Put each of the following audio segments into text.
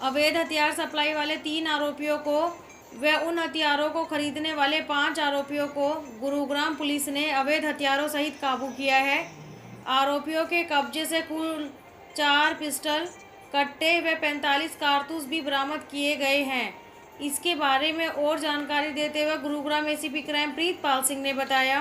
अवैध हथियार सप्लाई वाले 3 आरोपियों को व उन हथियारों को खरीदने वाले 5 आरोपियों को गुरुग्राम पुलिस ने अवैध हथियारों सहित काबू किया है। आरोपियों के कब्जे से कुल 4 पिस्टल, कट्टे व 45 कारतूस भी बरामद किए गए हैं। इसके बारे में और जानकारी देते हुए गुरुग्राम एसीपी क्राइम प्रीतपाल सिंह ने बताया।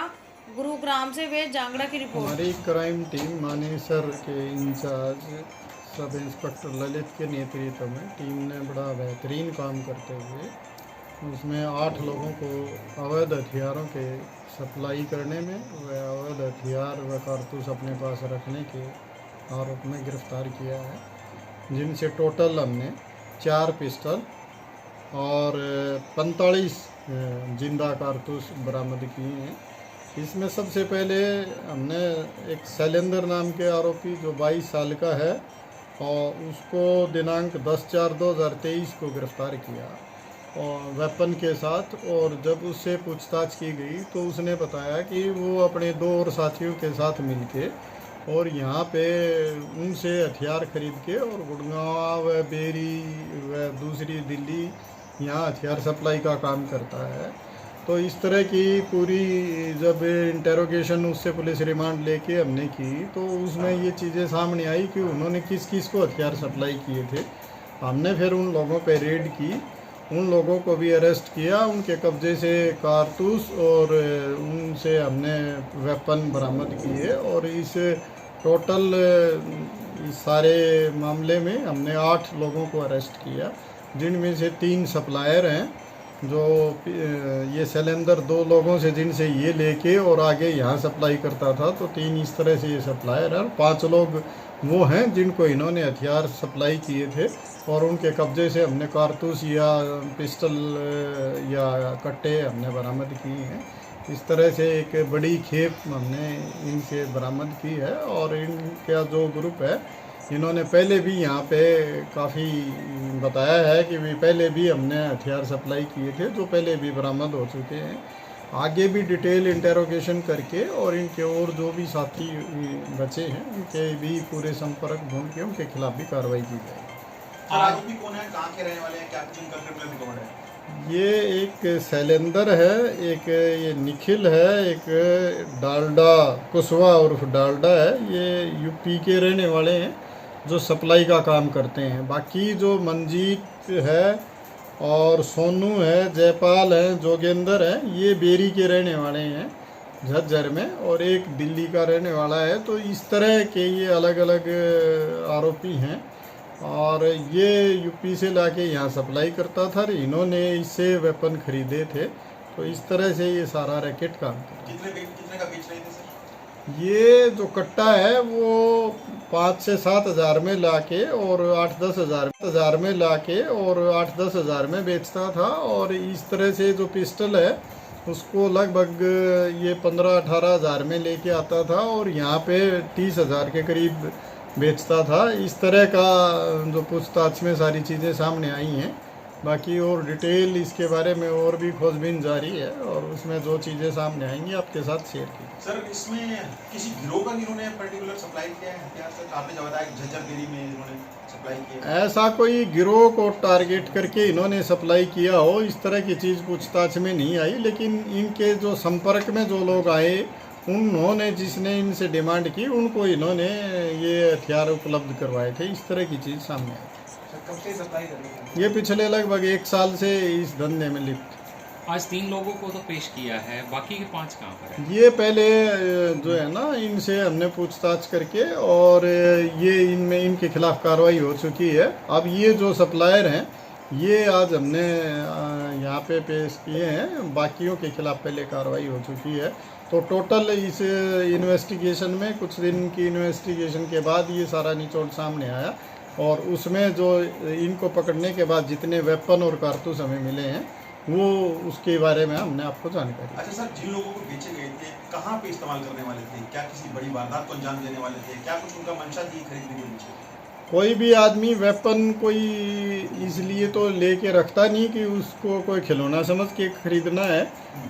गुरुग्राम से वे जांगड़ा की रिपोर्ट। हमारी क्राइम टीम मानेसर के इंचार्ज सब इंस्पेक्टर ललित के नेतृत्व में टीम ने बड़ा बेहतरीन काम करते हुए उसमें 8 लोगों को अवैध हथियारों के सप्लाई करने में व अवैध हथियार व कारतूस अपने पास रखने के आरोप में गिरफ्तार किया है, जिनसे टोटल हमने 4 पिस्टल और 45 जिंदा कारतूस बरामद किए हैं। इसमें सबसे पहले हमने एक शैलेंद्र नाम के आरोपी जो 22 साल का है और उसको दिनांक 10/4/2023 को गिरफ्तार किया और वेपन के साथ। और जब उससे पूछताछ की गई तो उसने बताया कि वो अपने 2 और साथियों के साथ मिलके और यहाँ पे उनसे हथियार खरीद के और गुड़गांव व बेरी व दूसरी दिल्ली यहाँ हथियार सप्लाई का काम करता है। तो इस तरह की पूरी जब इंटेरोगेशन उससे पुलिस रिमांड लेके हमने की तो उसमें ये चीज़ें सामने आई कि उन्होंने किस किस को हथियार सप्लाई किए थे। हमने फिर उन लोगों पे रेड की, उन लोगों को भी अरेस्ट किया, उनके कब्जे से कारतूस और उनसे हमने वेपन बरामद किए और इस टोटल इस सारे मामले में हमने 8 लोगों को अरेस्ट किया, जिनमें से 3 सप्लायर हैं। जो ये शैलेंद्र 2 लोगों से जिनसे ये लेके और आगे यहाँ सप्लाई करता था, तो 3 इस तरह से ये सप्लायर है। 5 लोग वो हैं जिनको इन्होंने हथियार सप्लाई किए थे और उनके कब्जे से हमने कारतूस या पिस्टल या कट्टे हमने बरामद किए हैं। इस तरह से एक बड़ी खेप हमने इनसे बरामद की है। और इनका जो ग्रुप है, इन्होंने पहले भी यहाँ पे काफ़ी बताया है कि पहले भी हमने हथियार सप्लाई किए थे, जो पहले भी बरामद हो चुके हैं। आगे भी डिटेल इंटेरोगेशन करके और इनके और जो भी साथी बचे हैं उनके भी पूरे संपर्क ढूंढ के उनके खिलाफ भी कार्रवाई की जाएगी। आरोपी कौन है, कहाँ के रहने वाले हैं, क्या कुछ इनका क्रिमिनल रिकॉर्ड है? ये एक शैलेंद्र है, एक ये निखिल है, एक डालडा कुशवा उर्फ डालडा है। ये यूपी के रहने वाले हैं जो सप्लाई का काम करते हैं। बाकी जो मंजीत है और सोनू है, जयपाल है, जोगेंद्र है, ये बेरी के रहने वाले हैं झज्जर में, और एक दिल्ली का रहने वाला है। तो इस तरह के ये अलग अलग आरोपी हैं और ये यूपी से लाके यहाँ सप्लाई करता था। इन्होंने इससे वेपन खरीदे थे। तो इस तरह से ये सारा रैकेट काम करता है। कितने का बेच रहे थे सर? ये जो कट्टा है वो 5 से 7 हज़ार में लाके और 8-10 हज़ार में लाके और 8-10 हज़ार में बेचता था। और इस तरह से जो पिस्टल है उसको लगभग ये 15-18 हज़ार में लेके आता था और यहाँ पे 30 हज़ार के करीब बेचता था। इस तरह का जो पूछताछ में सारी चीज़ें सामने आई हैं। बाकी और डिटेल इसके बारे में और भी खोजबीन जारी है और उसमें जो चीज़ें सामने आएंगी आपके साथ शेयर की। सर, इसमें किसी गिरोह का इन्होंने पर्टिकुलर सप्लाई किया है हथियार? सर, आपने जो बताया कि झज्जर बेरी में इन्होंने सप्लाई किया, ऐसा कोई गिरोह को टारगेट करके इन्होंने सप्लाई किया हो इस तरह की चीज़ पूछताछ में नहीं आई। लेकिन इनके जो संपर्क में जो लोग आए, उन्होंने जिसने इनसे डिमांड की उनको इन्होंने ये हथियार उपलब्ध करवाए थे। इस तरह की चीज़ सामने आई। कब से सप्लाई कर रहे हैं? ये पिछले लगभग 1 साल से इस धंधे में लिप्त। आज 3 लोगों को तो पेश किया है, बाकी के 5 कहाँ पर है? ये पहले जो है ना, इनसे हमने पूछताछ करके और ये इनमें इनके खिलाफ कार्रवाई हो चुकी है। अब ये जो सप्लायर हैं ये आज हमने यहाँ पे पेश किए हैं। बाकियों के खिलाफ पहले कार्रवाई हो चुकी है। तो टोटल इस इन्वेस्टिगेशन में कुछ दिन की इन्वेस्टिगेशन के बाद ये सारा निचोड़ सामने आया और उसमें जो इनको पकड़ने के बाद जितने वेपन और कारतूस हमें मिले हैं वो उसके बारे में हमने आपको जानकारी। अच्छा सर, जिन लोगों को बेचे गए थे कहाँ पे इस्तेमाल करने वाले थे? क्या किसी बड़ी वारदात को अंजाम देने वाले थे? क्या कुछ उनका मंशा थी खरीदने के पीछे? कोई भी आदमी वेपन कोई इसलिए तो लेके रखता नहीं कि उसको कोई खिलौना समझ के खरीदना है।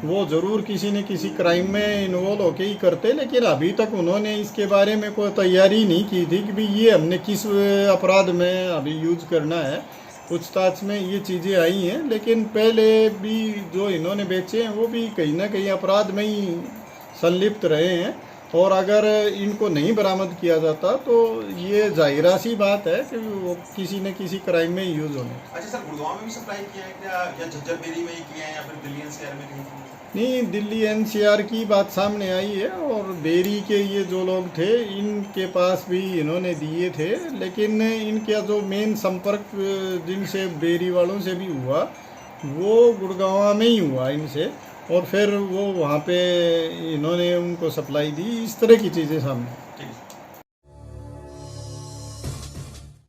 वो ज़रूर किसी न किसी क्राइम में इन्वॉल्व होके ही करते। लेकिन अभी तक उन्होंने इसके बारे में कोई तैयारी नहीं की थी कि भी ये हमने किस अपराध में अभी यूज करना है। पूछताछ में ये चीज़ें आई हैं, लेकिन पहले भी जो इन्होंने बेचे हैं वो भी कहीं ना कहीं अपराध में ही संलिप्त रहे हैं, और अगर इनको नहीं बरामद किया जाता तो ये जाहिरा सी बात है कि वो किसी न किसी क्राइम में यूज़ होने। अच्छा सर, गुड़गांव में भी सप्लाई किया है क्या, या झज्जर बेरी में ही किया है, या फिर दिल्ली एनसीआर में कहीं किया है? नहीं, दिल्ली एनसीआर की बात सामने आई है, और बेरी के ये जो लोग थे इनके पास भी इन्होंने दिए थे, लेकिन इनका जो मेन संपर्क जिनसे बेरी वालों से भी हुआ वो गुड़गांव में ही हुआ इनसे, और फिर वो वहाँ पे इन्होंने उनको सप्लाई दी। इस तरह की चीज़ें सामने।